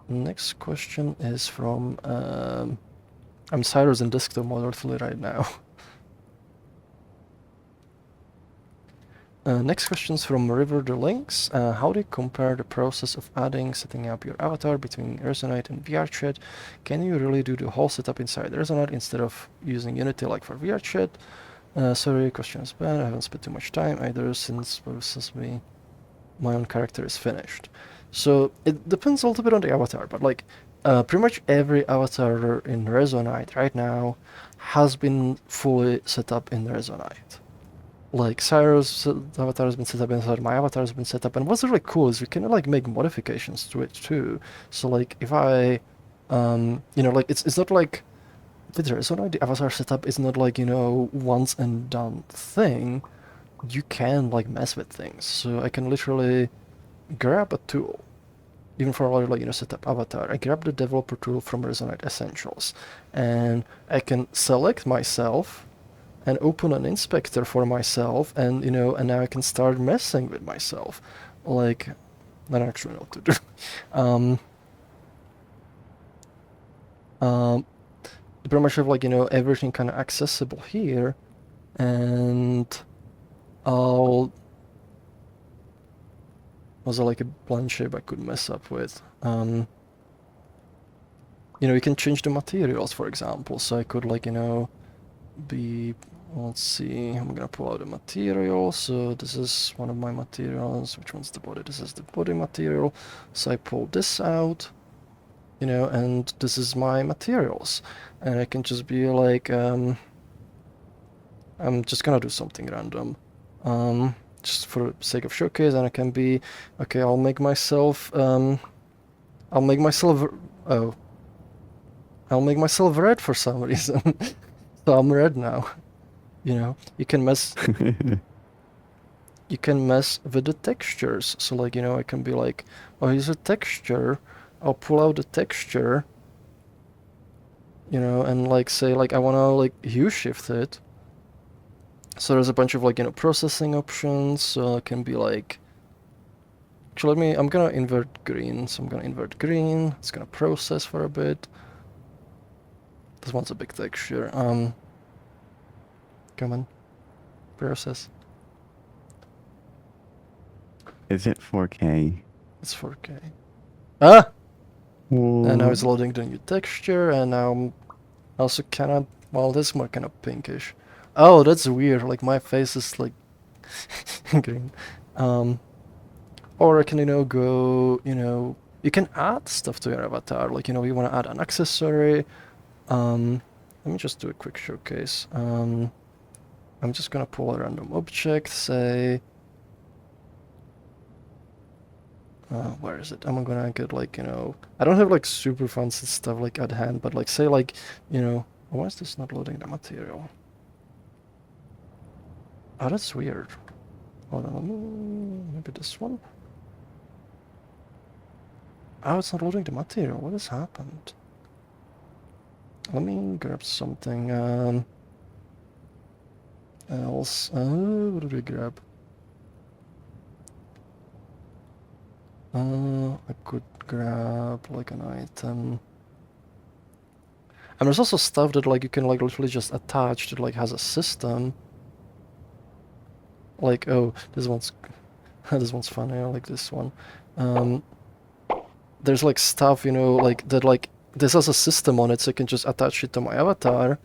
Next question is from I'm Cyrus in desktop mode actually right now. Next question is from River the Links. How do you compare the process of adding, setting up your avatar between Resonite and VRChat? Can you really do the whole setup inside Resonite instead of using Unity like for VRChat? Sorry, question is bad. I haven't spent too much time either since my own character is finished. So it depends a little bit on the avatar, but like pretty much every avatar in Resonite right now has been fully set up in Resonite. Like Cyrus' avatar has been set up inside, my avatar has been set up, and what's really cool is we can like make modifications to it too. So like if I, like it's not like with Resonite the avatar setup is not like once and done thing. You can like mess with things. So I can literally grab a tool, even for our setup avatar. I grab the developer tool from Resonite Essentials, and I can select myself and open an inspector for myself, and and now I can start messing with myself. Like, I don't actually know what to do. Pretty much have like everything kind of accessible here, and was there like a blind shape I could mess up with? You can change the materials, for example. So I could like be, let's see, I'm gonna pull out a material. So this is one of my materials. Which one's the body? This is the body material. So I pull this out, and this is my materials. And I can just be like, I'm just gonna do something random. Just for the sake of showcase, and I can be, okay, I'll make myself red for some reason. So I'm red now. You can mess with the textures. So like, I can be like, oh, here's a texture. I'll pull out the texture, and like say like I wanna like hue shift it. So there's a bunch of like, processing options. So it can be like, actually I'm gonna invert green. So I'm gonna invert green. It's gonna process for a bit. This one's a big texture. Come on. Process. Is it 4K? It's 4K. Ah! Ooh. And now it's loading the new texture, and now I'm also kinda, well, this is more kind of pinkish. Oh, that's weird, like my face is like green. Or I can, go, you can add stuff to your avatar, like, you wanna add an accessory. Let me just do a quick showcase. I'm just gonna pull a random object, say, where is it? I'm gonna get like, I don't have like super fancy stuff like at hand, but like say like, why is this not loading the material? Oh, that's weird. Hold on, maybe this one? Oh, it's not loading the material. What has happened? Let me grab something else. What did we grab? I could grab like an item. And there's also stuff that like you can like literally just attach that like has a system. Like, oh, this one's funny. I like this one. There's like stuff, like that like this has a system on it, so I can just attach it to my avatar.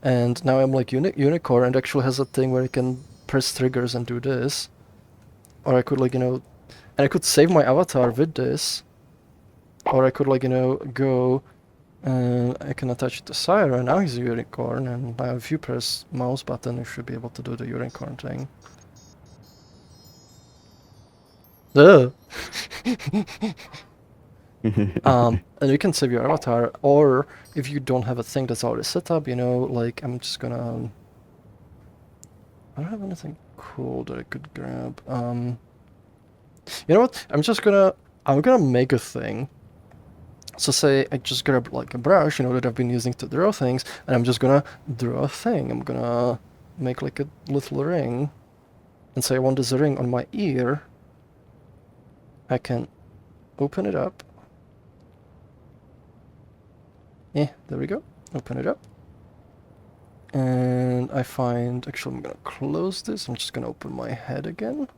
And now I'm like unicorn, and actually has a thing where I can press triggers and do this. Or I could like, and I could save my avatar with this. Or I could like, go and I can attach it to Syra. Now he's a unicorn, and now if you press mouse button, you should be able to do the unicorn thing. Ugh. And you can save your avatar, or if you don't have a thing that's already set up, like I'm just gonna. I don't have anything cool that I could grab. You know what? I'm gonna make a thing. So say I just grab like a brush, that I've been using to draw things, and I'm just gonna draw a thing. I'm gonna make like a little ring, and say I want this ring on my ear. I can open it up, There we go. Open it up. And I find, actually I'm gonna close this. I'm just gonna open my head again.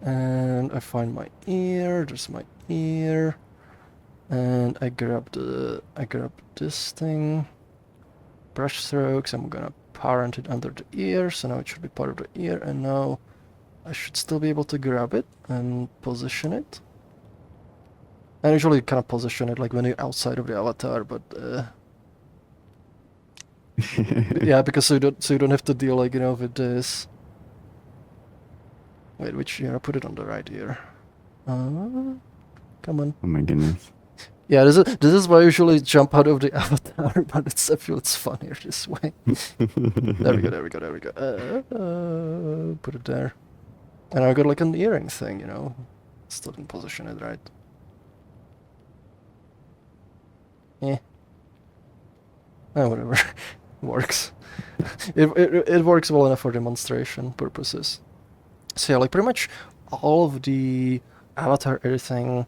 And I find my ear, there's my ear. And I grab this thing. Brush strokes, I'm gonna parent it under the ear, so now it should be part of the ear, and now I should still be able to grab it and position it. I usually kind of position it like when you're outside of the avatar, but yeah, because so you don't have to deal like with this. Wait, which ear? I put it on the right ear. Come on. Oh my goodness. Yeah, this is why I usually jump out of the avatar, but I feel it's funnier this way. There we go. Put it there. And I got like an earring thing, Still didn't position it right. Whatever. Works. It works well enough for demonstration purposes. So yeah, like pretty much all of the avatar editing,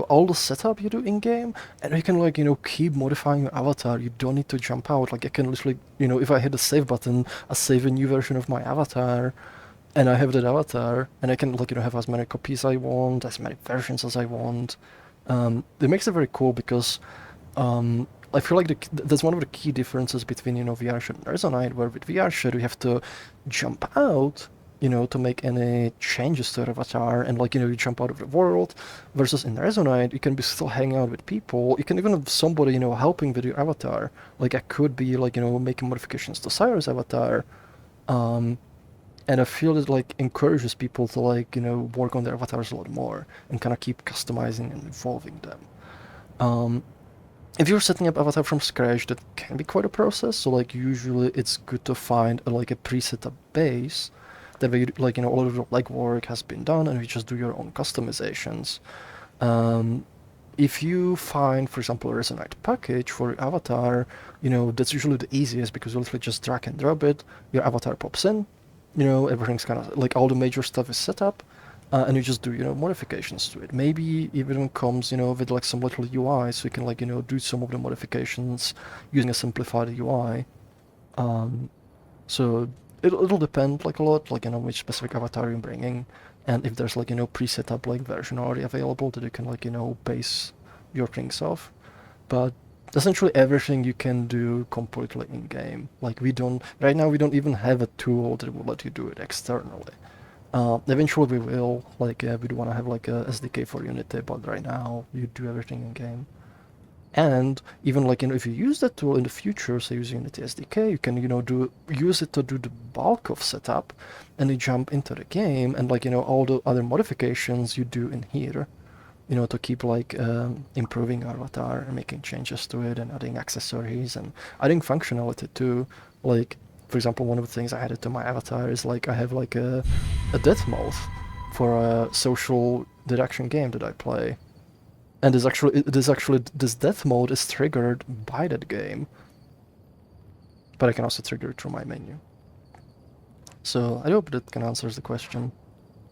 all the setup you do in game, and you can like keep modifying your avatar. You don't need to jump out. Like I can literally, if I hit the save button, I save a new version of my avatar, and I have that avatar, and I can like have as many copies I want, as many versions as I want. It makes it very cool because I feel like that's one of the key differences between VRChat and Resonite, where with VRChat you have to jump out to make any changes to your avatar, and like you jump out of the world, versus in Resonite you can be still hanging out with people. You can even have somebody helping with your avatar. Like I could be like making modifications to Cyrus' avatar, and I feel it like encourages people to like work on their avatars a lot more and kind of keep customizing and evolving them. If you're setting up avatar from scratch, that can be quite a process. So like usually it's good to find like a preset up base. That way, like all of the legwork has been done, and you just do your own customizations. If you find, for example, a Resonite package for your avatar, that's usually the easiest because you literally just drag and drop it. Your avatar pops in, everything's kind of like all the major stuff is set up. And you just do modifications to it. Maybe even comes with like some little UI, so you can like do some of the modifications using a simplified UI. So it'll depend like a lot, like which specific avatar you're bringing, and if there's like preset up like version already available that you can like base your things off. But essentially everything you can do completely in game. Like right now we don't even have a tool that will let you do it externally. Eventually we will, like we do want to have like a SDK for Unity, but right now you do everything in game. And even like if you use that tool in the future, say using Unity SDK, you can use it to do the bulk of setup, and you jump into the game, and like all the other modifications you do in here, to keep like improving your avatar and making changes to it and adding accessories and adding functionality too. Like for example, one of the things I added to my avatar is like I have like a death mode for a social deduction game that I play. And this death mode is triggered by that game. But I can also trigger it through my menu. So I hope that can answer the question.